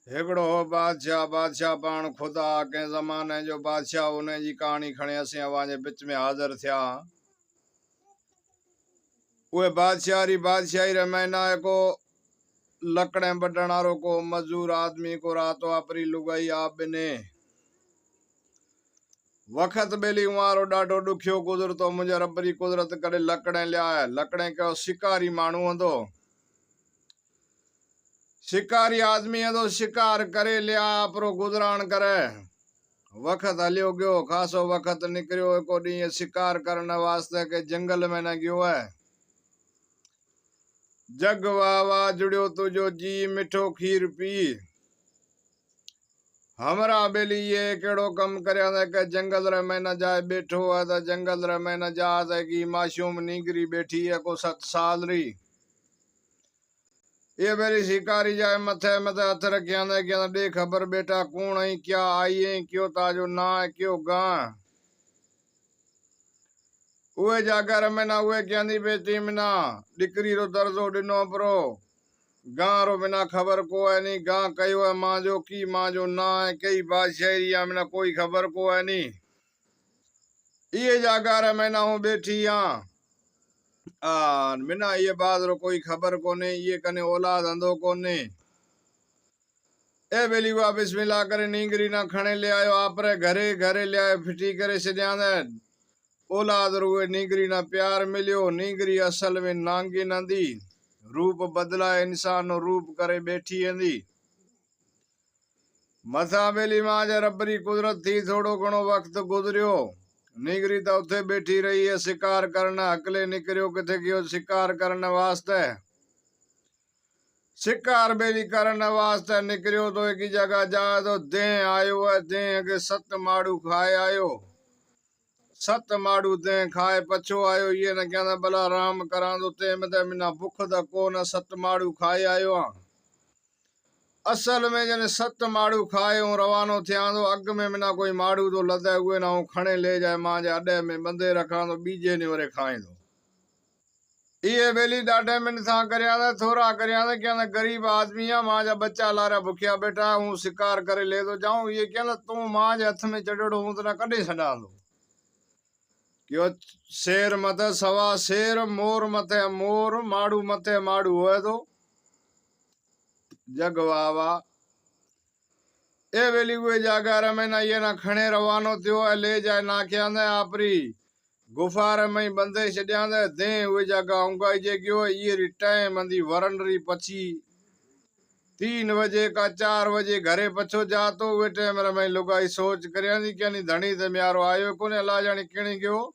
हिकिड़ो हो बादशाह। बादशाह पाण खुदा के ज़माने जो बादशाह उन जी कहानी खणे असीं अवां जे विच में हाज़िर थिया। उहे बादशाही रे महीना को लकड़े बढण वारो को मजदूर आदमी को रात वापरी लुगाई आप बिने वक़्त बेली वारो ॾाढो ॾुखियो गुज़रतो। मुंहिंजे रब जी कुदरत करे लकड़े लिया। लकड़े कयो शिकारी माण्हू हूंदो। शिकारी आदमी हूंदो, शिकार करे लिया आपरो गुज़रान करे। वक़्त हलियो गयो, खासो वक़्त निकरियो। को ॾींहुं शिकार करण वास्ते के जंगल में न गयो है। जग वाह वाह जुड़ियो तुझो जी मिठो खीर पी। हमरा बेली ये केड़ो कम करया के जंगल रे में न जाए बैठो है। तो जंगल रे में न जा की मासूम नीगरी बैठी है को 7 साल री। ये बेरी शिकारी जाए मथे मथे हथ रखिया दे खबर बेटा कौन है, क्या आई है, क्यों ताजो ना है, क्यों गा उहे जागर में ना उहे कहंदी बेटी मिना दिकरी रो दर्जो दिनो परो गां रो बिना खबर को है नी। गां कयो है मां जो की मां जो ना है कई बादशाही मिना कोई खबर को है नी। ये जागर में ना हूं बैठी हाँ मिना ये बात रो कोई खबर कोने। ये कने औलाद अंधो कोने। ए बेली हुआ बिस्मिल्लाह करे नींगरी ना खणे ले आयो आपरे घरे घरे ले आयो फिटी करे सिद्या औलाद रुए नींगरी ना प्यार मिलियो। नींगरी असल में नांगी नंदी रूप बदला इंसान रूप करे बैठी हंदी। मथा बेली मां जे रबरी कुदरत थी थोड़ो घणो वक्त गुजरियो। नींगरी तो उथे बैठी रही है शिकार करना। अकले निकरियो किथे गयो शिकार करने वास्ते। शिकार बेली करने वास्ते निकरियो तो एक जगह जाए तो दे आयो है। दे के 7 माड़ू खाए आयो। 7 माड़ू दे खाए पछो आयो। ये न कहना भला राम करा तो ते मते मिना भुख दा को न 7 माड़ू खाए आयो हाँ। असल में जने 7 माड़ू खाए हूं रवानो थिया तो अग में मिना कोई माड़ू तो लदे हुए ना खणे ले जाए मां जे अडे में बंदे रखा तो बीजे ने वरे खाए दो। ये बेली डाडे मिन था करया थोड़ा करया क्या गरीब आदमी है मां जा बच्चा लारा भुखिया बेटा हूं शिकार करे ले तो जाऊं। ये क्या तू मां जे हथ में चढ़ड़ो हूं तो ना कढे छड़ा दो। क्यों शेर मथे सवा शेर मोर मथे मोर माड़ू मथे माड़ू होए तो जग वावा। ए वेली हुए जागर में ना ये ना खणे रवानो थियो ले जाए ना क्या आपरी गुफार में बंदे छड्या दे हुए जगह उंगाई जे गयो। ये टाइम अंदी वरंडरी पची 3 बजे का 4 बजे घरे पछो जातो वे टाइम में लुगाई सोच करया दी क्या नी धनी ते म्यारो आयो कोने ला जानी किणी गयो।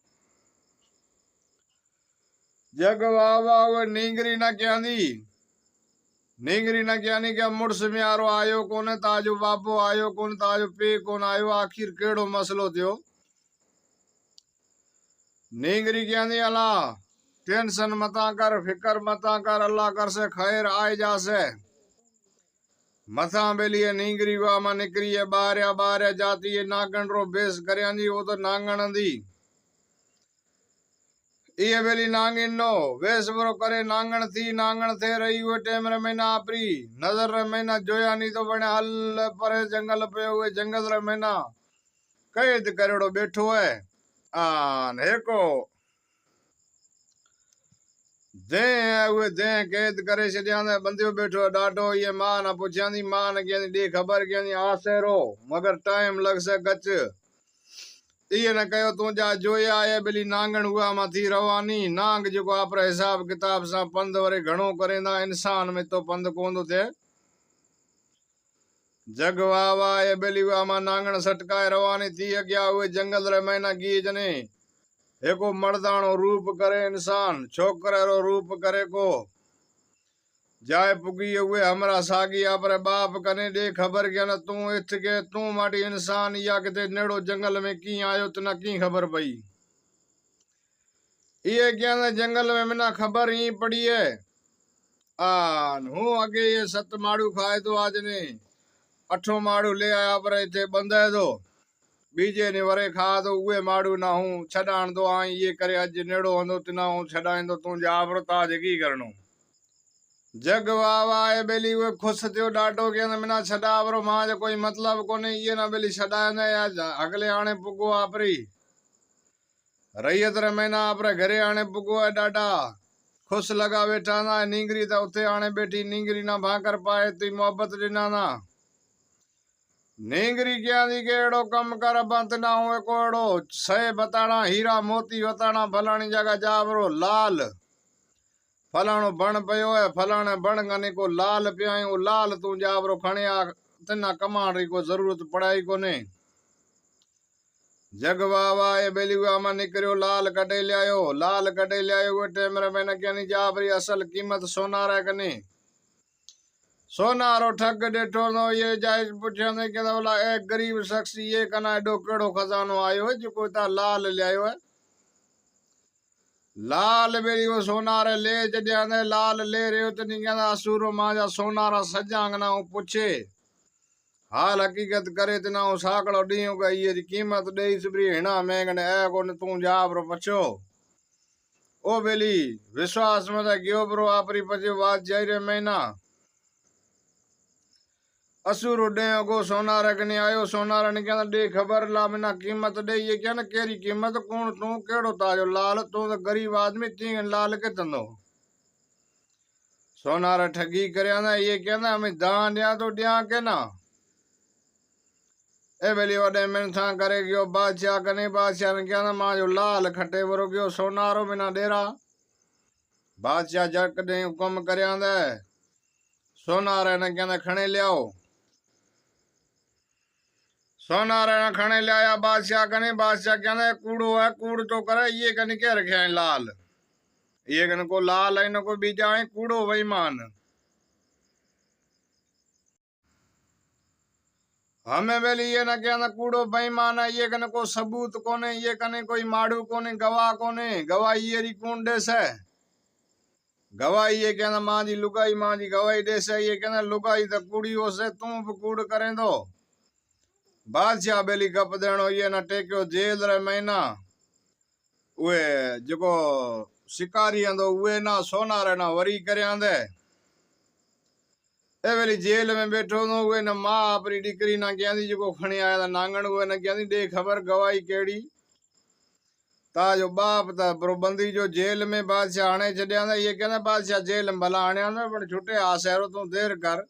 जग वावा वो नींगरी ना क्या दी नींगरी ना क्या नी क्या मुड़स म्यारो आयो कोने ताजो बाबो आयो कोने ताजो पे कोन आयो। आखिर केड़ो मसलो थियो। नींगरी क्या दी अला टेंशन मता कर फिकर मता कर अल्लाह कर से खैर आए जासे। मथा बेली नींगरी हुआ मा निकरी है बारया जाती है नागण रो बेस करया दी वो तो नांगण दी। ये बेली नांगिन नो वेस बरो करे नांगण थे रही हुए टेम रे महीना आपरी नजर रे महीना जोया नहीं तो बने हल पर जंगल पे हुए जंगल रे महीना कैद करेड़ो बैठो है। आन हेको दे हुए दे कैद करे छड्या बंदियो बैठो डाडो। ये मां ना पुछया दी मां ने क्या दी खबर क्या दी आसेरो मगर टाइम लग से गच। ये न कहो तू जा जोया है बेली नांगण हुआ मथी रवानी नांग जो आपरे हिसाब किताब सा पंध वरे घणो करेंदा इंसान में तो पंध कोंदो थे। जग वावा ये बेली हुआ मा नांगण सटकाए रवानी थी अग्या हुए जंगल रे महीना गी जने एको मर्दानो रूप करे इंसान छोकरे रो रूप करे को जाए पुगी हुए हमरा सागी आपरे बाप कने दे खबर क्या न तू इत के तू माटी इंसान या किते नेड़ो जंगल में की आयो तो न की खबर पई। ये क्या न जंगल में मिना खबर ही पड़ी है। आन हूं अगे ये 7 माड़ू खाए तो आज ने 8 माड़ू ले आया पर इथे बंदे दो बीजे ने वरे खा तो उए माड़ू ना हूं छडाण दो आई ये करे अज नेड़ो होंदो तना हूं छडाइन दो तू जा पर ताज की करनो। जग वाह वाह बेली उहे खुश थियो ॾाढो कहंदा मिना छॾा वरो मां जो कोई मतलब कोन्हे इहे न बेली छॾाईंदा या अगले हाणे पुगो आपरी रैयत रे महीना आपरे घरे हाणे पुगो है ॾाढा खुश लगा बैठा ना नींगरी तो उथे हाणे बैठी नींगरी ना भाकर पाए ती मोहब्बत ॾिना ना नींगरी क्या दी के एड़ो कम कर बंत ना हुए कोड़ो सहे बताना हीरा मोती बताना फलानी जगह जा वरो लाल फलाणो बण पयो है फलाणे बण कने को लाल पियायो लाल तू जावरो खणे आ तना कमाण री को जरूरत पड़ाई कोने जग वाह वाह ये बेली हुआ निकरियो लाल कटे लियायो वो टाइम रे मैंने कहनी जावरी असल कीमत सोनारा कने सोनारो ठग डेठो नो ये जाय पुछने के बोला ए गरीब शख्स ये कना एडो केड़ो खजानो आयो है जो ता लाल लियायो है लाल बेली वो सोनारे ले जॾहिं लाल ले रहे तो नहीं कहना असुरो माजा सोनारा सजांग ना पूछे हाल हकीकत करे तना साकड़ो ॾींहुं का ये कीमत ॾेई सिबरी हिना मैंगने ऐ कोन तू जाबरो पछो ओ बेली विश्वास मत गयो ब्रो आपरी पछे बात जाई रे महीना असुरो डे गो सोनारा कने आयो सोनारा ने कहना दे खबर ला मना कीमत दे ये क्या ना केरी कीमत कौन तू केड़ो ताजो लाल तू तो गरीब आदमी ती लाल के तंदो सोनारा ठगी करया ना ये कहना हमें दान दिया तो दिया के ना ए बेली वडे मन था करे गयो बादशाह कने बादशाह ने कहना मां जो लाल खटे वरो गयो सोनारो बिना डेरा बादशाह जक दे हुक्म करया दे सोनारे ने कहना खणे लियाओ सोनारे ने खणे लिया बादशाह कने बादशाह कहना कूड़ो है कूड़ तो करे ये कने क्या रखे है लाल ये कने को लाल है न को बीजा है कूड़ो बेईमान हमें बेली ये न कहना कूड़ो बेईमान है ये कने को सबूत कोने ये कने कोई माड़ू कोने गवाह कोने गवाही ये री कौन देस है गवाही ये कहना मां जी लुगाई मां जी गवाही देस है ये कहना लुगाई तो कूड़ी हो से तू भी कूड़ करें दो बादशाह बेली गप देनो ये न टेक्यो जेल रे महीना उए जो शिकारी आंदो उए ना सोनारे ना वरी करे आंदे ए वेली जेल में बैठो नो उए न मां अपनी डिकरी ना कहंदी जो खणी आया नांगण उए न कहंदी दे खबर गवाही केड़ी ता जो बाप ता प्रबंधी जो जेल में बादशाह आने छड्या ये कहंदा बादशाह जेल में भला आने आंदा पर छुटे आ शहरो तू देर कर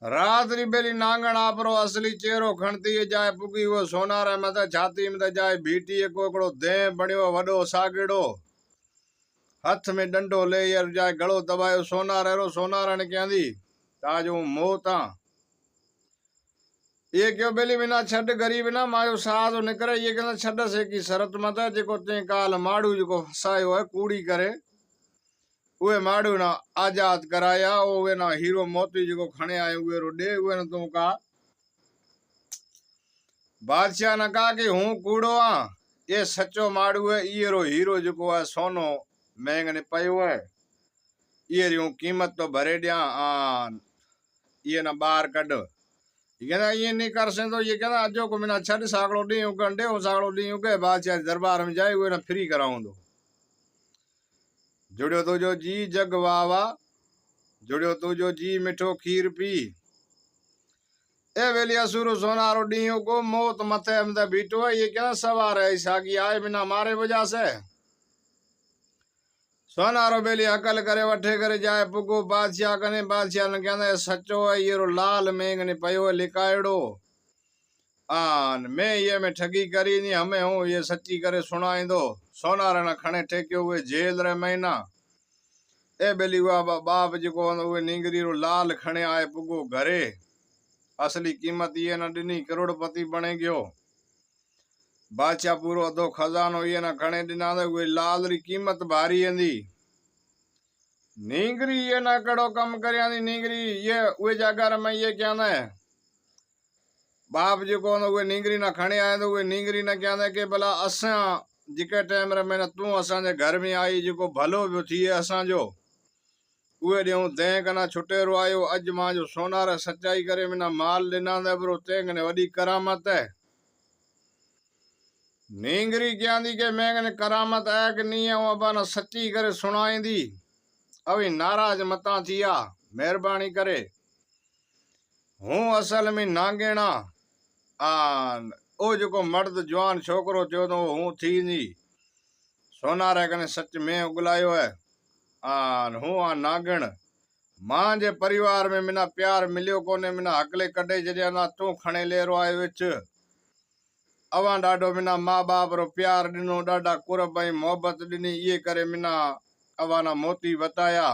रात री बेली नांगण आपरो असली चेहरो खणती जाए पुगी वो सोनारे मत छाती में जाए भीटी कोकड़ो दे बणियो वडो सागड़ो हाथ में डंडो ले यार जाए गलो दबायो सोनारे रो सोनारा ने कहंदी ताजो मोता ये क्यों बेली बिना छड गरीब ना मायो साधो निकरे ये कहंदा छड से की शरत मत जेको ते काल माड़ू जो फसायो है कूड़ी करे उहे माड़ू ना आजाद कराया उहे ना हीरो मोती जो खणे आयो उहे रो दे उहे न तू का बादशाह ने कहा कि हूं कूड़ो आ ये सच्चो माड़ू है ये रो हीरो जो है सोनो महंगने पयो है ये री कीमत तो भरे दिया ये ना बाहर कड ये कहना ये नहीं कर सेंदो ये कहना अजो को मिना छड सागड़ो डी उगंडे ओ सागड़ो डी उगे बादशाह दरबार में जाए उहे ना फ्री कराऊंदो जुड़ियो तुझो जी जग वावा जुड़ियो तुझो जी मिठो खीर पी ए वेली असुरो सोनारो ॾींहुं को मौत मथे हमदा बीठो है ये क्या सवार है सागी आए बिना मारे वजह से सोनारो बेली अकल करे वठे करे जाए पुगो बादशाह कने बादशाह ने कहंदा सच्चो है ये रो लाल मेंगने पयो लिकायड़ो आन मैं ये में ठगी करी नी हमें हूं ये सच्ची करे सुनाईंदो सोनारा ने खणे टेक्यो हुए जेल रे महीना ए बेली हुआ बाप जो उहे नींगरी रो लाल खणे आए पुगो घरे असली कीमत ये न ॾिनी करोड़पति बणे गयो बादशाह पूरो अधो खजानो ये न खणे ॾिना उहे लाल री कीमत भारी आंदी नींगरी ये न कड़ो कम करियांदी नींगरी ये उहे जा घर में ये क्या न बाप जो उहे नींगरी न खणे आए तो उहे नींगरी न कहंदे के भला असां जेके टाइम रे में तू असांजे घर में आई जो भलो भी थिए असांजो उहे ॾियूं तंहिं कना छुटेरो आयो अॼु मां जो सोनार सच्चाई करे मिना माल ॾिना ब्रो तंहिं वॾी करामत है नींगरी कहंदी के मैं करामत है कि नहीं अब न सच्ची करे सुनाईंदी अभी नाराज मता थिया मेहरबानी करे। हूँ असल में नांगेणा ओ जो मर्द जवान छोकरो थियो तो हूँ थी नी सोनारे कने सच में उगलायो है। हूँ नागण मां जे परिवार में मिना प्यार मिलियो कोने मिना हकले कढे जरिया ना तू खणे ले रो आयो विच अवां डाडो मिना माँ बाप रो प्यार दिनो डाडा कुरब ऐं मोहब्बत दिनी ये करे मिना अवां ना मोती बताया।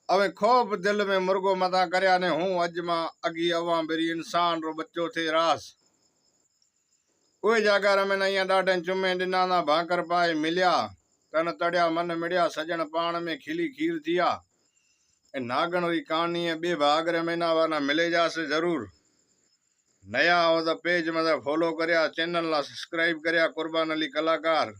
अवे खोब दिल में मुर्गो मता करया ने हूँ अज मां अगी अवां बेरी इंसान रो बच्चो थे रास कोई जगह में नैया डाडे चुमे दिना ना भाकर पाए मिलिया तन तड़िया मन मिड़िया सजन पान में खिली खीर दिया। नागण री कहानी है बे भाग रे महीना वाना मिले जासे जरूर। नया हो तो पेज मतलब फॉलो करया चैनल ला सब्सक्राइब करया कुर्बान अली कलाकार।